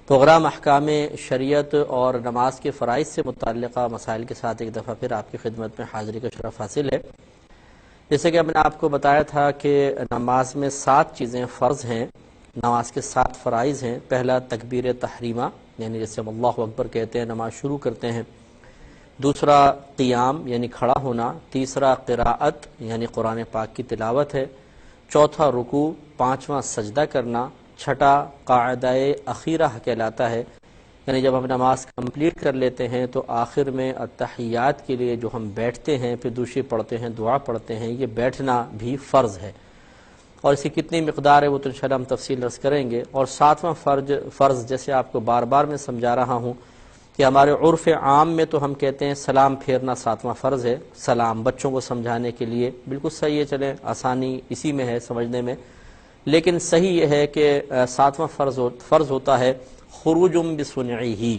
Programme احکام شریعت اور نماز کے فرائض سے متعلقہ مسائل کے ساتھ ایک دفعہ پھر آپ کی خدمت میں حاضری کا شرف حاصل ہے۔ جیسے کہ میں نے آپ کو بتایا تھا کہ نماز میں 7 چیزیں فرض ہیں، نماز کے 7 فرائض ہیں۔ پہلا تکبیر تحریمہ، یعنی جیسے ہم اللہ اکبر کہتے ہیں نماز شروع کرتے ہیں۔ دوسرا قیام یعنی کھڑا ہونا۔ تیسرا قراءت یعنی قرآن پاک کی تلاوت ہے۔ چوتھا رکوع، پانچواں سجدہ کرنا۔ چھٹا قاعدہ اخیرہ کہلاتا ہے، یعنی جب ہم نماز کمپلیٹ کر لیتے ہیں تو آخر میں التحیات کے لیے جو ہم بیٹھتے ہیں، پھر دوسری پڑھتے ہیں، دعا پڑھتے ہیں، یہ بیٹھنا بھی فرض ہے، اور اس کی کتنی مقدار ہے وہ تو انشاءاللہ ہم تفصیل عرض کریں گے۔ اور 7واں فرض جیسے آپ کو بار بار میں سمجھا رہا ہوں کہ ہمارے عرف عام میں تو ہم کہتے ہیں سلام پھیرنا 7واں فرض ہے، سلام بچوں کو سمجھانے کے لیے بالکل صحیح ہے، چلیں آسانی اسی میں ہے سمجھنے میں، لیکن صحیح یہ ہے کہ 7واں فرض ہوتا ہے خروج بصنعہ۔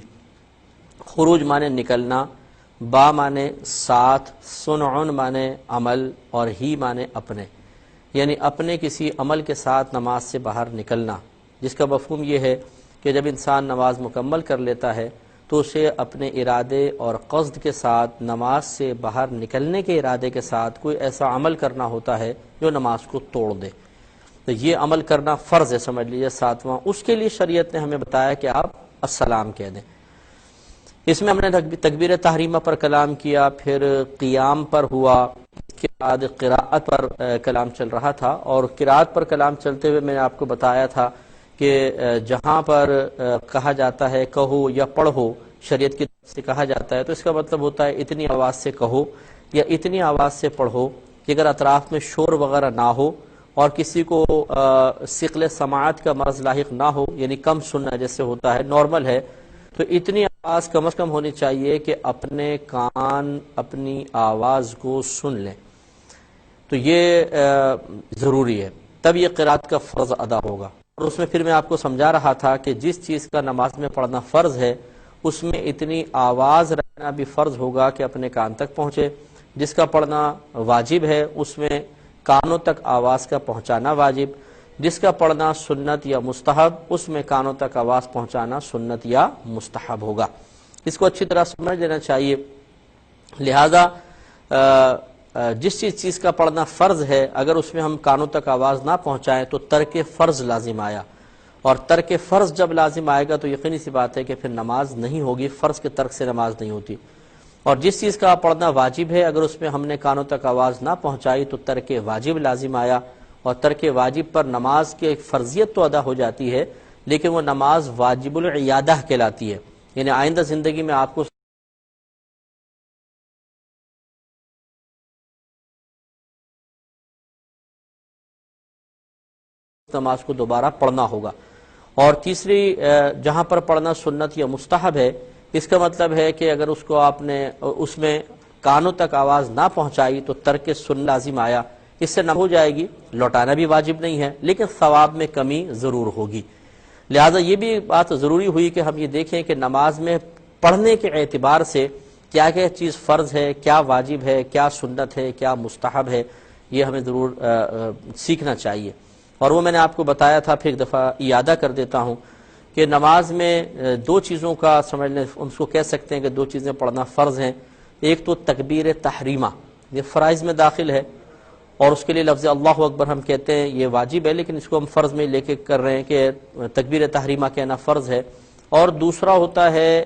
خروج مانے نکلنا، با مانے ساتھ، صنع مانے عمل، اور ہی مانے اپنے، یعنی اپنے کسی عمل کے ساتھ نماز سے باہر نکلنا، جس کا مفہوم یہ ہے کہ جب انسان نماز مکمل کر لیتا ہے تو اسے اپنے ارادے اور قصد کے ساتھ نماز سے باہر نکلنے کے ارادے کے ساتھ کوئی ایسا عمل کرنا ہوتا ہے جو نماز کو توڑ دے، تو یہ عمل کرنا فرض ہے، سمجھ لیجیے 7واں۔ اس کے لیے شریعت نے ہمیں بتایا کہ آپ السلام کہہ دیں۔ اس میں ہم نے تکبیر تحریمہ پر کلام کیا، پھر قیام پر ہوا، اس کے بعد قراءت پر کلام چل رہا تھا، اور قراءت پر کلام چلتے ہوئے میں نے آپ کو بتایا تھا کہ جہاں پر کہا جاتا ہے کہو یا پڑھو، شریعت کی طرف سے کہا جاتا ہے تو اس کا مطلب ہوتا ہے اتنی آواز سے کہو یا اتنی آواز سے پڑھو کہ اگر اطراف میں شور وغیرہ نہ ہو اور کسی کو ثقل سماعت کا مرض لاحق نہ ہو، یعنی کم سننا جیسے ہوتا ہے، نارمل ہے، تو اتنی آواز کم از کم ہونی چاہیے کہ اپنے کان اپنی آواز کو سن لیں، تو یہ ضروری ہے، تب یہ قرات کا فرض ادا ہوگا۔ اور اس میں پھر میں آپ کو سمجھا رہا تھا کہ جس چیز کا نماز میں پڑھنا فرض ہے اس میں اتنی آواز رکھنا بھی فرض ہوگا کہ اپنے کان تک پہنچے، جس کا پڑھنا واجب ہے اس میں کانوں تک آواز کا پہنچانا واجب، جس کا پڑھنا سنت یا مستحب اس میں کانوں تک آواز پہنچانا سنت یا مستحب ہوگا۔ اس کو اچھی طرح سمجھ لینا چاہیے۔ لہذا جس چیز کا پڑھنا فرض ہے اگر اس میں ہم کانوں تک آواز نہ پہنچائیں تو ترک فرض لازم آیا، اور ترک فرض جب لازم آئے گا تو یقینی سی بات ہے کہ پھر نماز نہیں ہوگی، فرض کے ترک سے نماز نہیں ہوتی۔ اور جس چیز کا پڑھنا واجب ہے اگر اس میں ہم نے کانوں تک آواز نہ پہنچائی تو ترک واجب لازم آیا، اور ترک واجب پر نماز کی ایک فرضیت تو ادا ہو جاتی ہے لیکن وہ نماز واجب العیادہ کہلاتی ہے، یعنی آئندہ زندگی میں آپ کو نماز کو دوبارہ پڑھنا ہوگا۔ اور تیسری جہاں پر پڑھنا سنت یا مستحب ہے، اس کا مطلب ہے کہ اگر اس کو آپ نے اس میں کانوں تک آواز نہ پہنچائی تو ترک سنت لازم آیا، اس سے نہ ہو جائے گی، لوٹانا بھی واجب نہیں ہے لیکن ثواب میں کمی ضرور ہوگی۔ لہذا یہ بھی بات ضروری ہوئی کہ ہم یہ دیکھیں کہ نماز میں پڑھنے کے اعتبار سے کیا کیا چیز فرض ہے، کیا واجب ہے، کیا سنت ہے، کیا مستحب ہے، یہ ہمیں ضرور سیکھنا چاہیے۔ اور وہ میں نے آپ کو بتایا تھا، پھر ایک دفعہ اعادہ کر دیتا ہوں کہ نماز میں 2 چیزوں کا سمجھ لیں، ان کو کہہ سکتے ہیں کہ 2 چیزیں پڑھنا فرض ہیں۔ ایک تو تکبیر تحریمہ، یہ فرائض میں داخل ہے، اور اس کے لیے لفظ اللہ اکبر ہم کہتے ہیں یہ واجب ہے لیکن اس کو ہم فرض میں لے کے کر رہے ہیں کہ تکبیر تحریمہ کہنا فرض ہے۔ اور دوسرا ہوتا ہے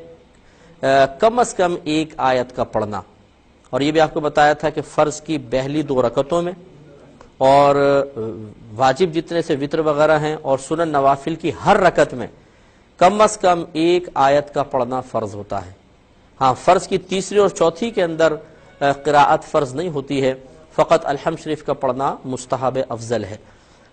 کم از کم 1 آیت کا پڑھنا، اور یہ بھی آپ کو بتایا تھا کہ فرض کی پہلی 2 رکعتوں میں، اور واجب جتنے سے وتر وغیرہ ہیں اور سنن نوافل کی ہر رکعت میں کم از کم 1 آیت کا پڑھنا فرض ہوتا ہے۔ ہاں، فرض کی تیسری اور چوتھی کے اندر قراءت فرض نہیں ہوتی ہے، فقط الحمد شریف کا پڑھنا مستحب افضل ہے،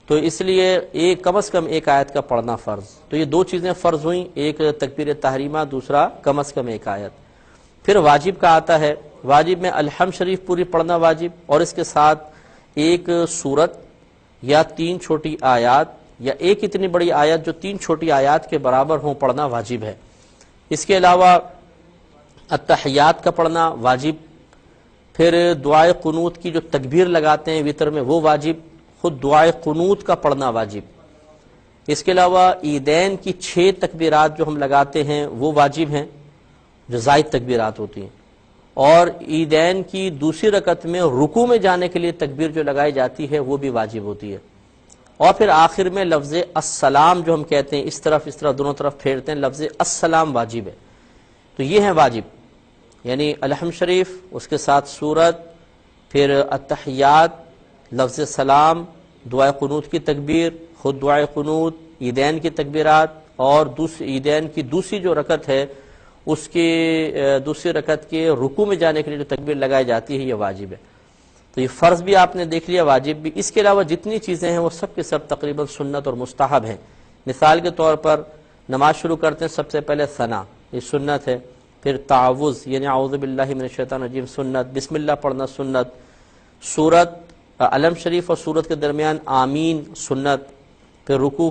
تو اس لیے کم از کم 1 آیت کا پڑھنا فرض۔ تو یہ 2 چیزیں فرض ہوئیں، ایک تکبیر تحریمہ، دوسرا کم از کم 1 آیت۔ پھر واجب کا آتا ہے، واجب میں الحمد شریف پوری پڑھنا واجب، اور اس کے ساتھ 1 سورت یا 3 چھوٹی آیات یا ایک اتنی بڑی آیت جو 3 چھوٹی آیات کے برابر ہوں پڑھنا واجب ہے۔ اس کے علاوہ التحیات کا پڑھنا واجب، پھر دعائے قنوت کی جو تکبیر لگاتے ہیں وتر میں وہ واجب، خود دعائے قنوت کا پڑھنا واجب، اس کے علاوہ عیدین کی 6 تکبیرات جو ہم لگاتے ہیں وہ واجب ہیں، جو زائد تکبیرات ہوتی ہیں، اور عیدین کی دوسری رکعت میں رکوع میں جانے کے لیے تکبیر جو لگائی جاتی ہے وہ بھی واجب ہوتی ہے، اور پھر آخر میں لفظ السلام جو ہم کہتے ہیں، اس طرف دونوں طرف پھیرتے ہیں، لفظ السلام واجب ہے۔ تو یہ ہیں واجب، یعنی الحمد شریف، اس کے ساتھ سورت، پھر التحیات، لفظ سلام، دعائے قنوت کی تکبیر، خود دعائے قنوت، عیدین کی تکبیرات، اور عیدین کی دوسری جو رکعت ہے اس کی دوسری رکعت کے رکوع میں جانے کے لیے جو تکبیر لگائی جاتی ہے یہ واجب ہے۔ تو یہ فرض بھی آپ نے دیکھ لیا، واجب بھی۔ اس کے علاوہ جتنی چیزیں ہیں وہ سب کے سب تقریباً سنت اور مستحب ہیں۔ مثال کے طور پر نماز شروع کرتے ہیں، سب سے پہلے ثنا، یہ سنت ہے، پھر تعوذ یعنی اعوذ باللہ من الشیطان الرجیم سنت، بسم اللہ پڑھنا سنت، سورت علم شریف اور سورت کے درمیان آمین سنت، پھر رکوع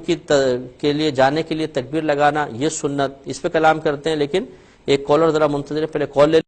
کے لیے جانے کے لیے تکبیر لگانا یہ سنت۔ اس پہ کلام کرتے ہیں، لیکن ایک کالر ذرا منتظر ہے، پہلے کال لے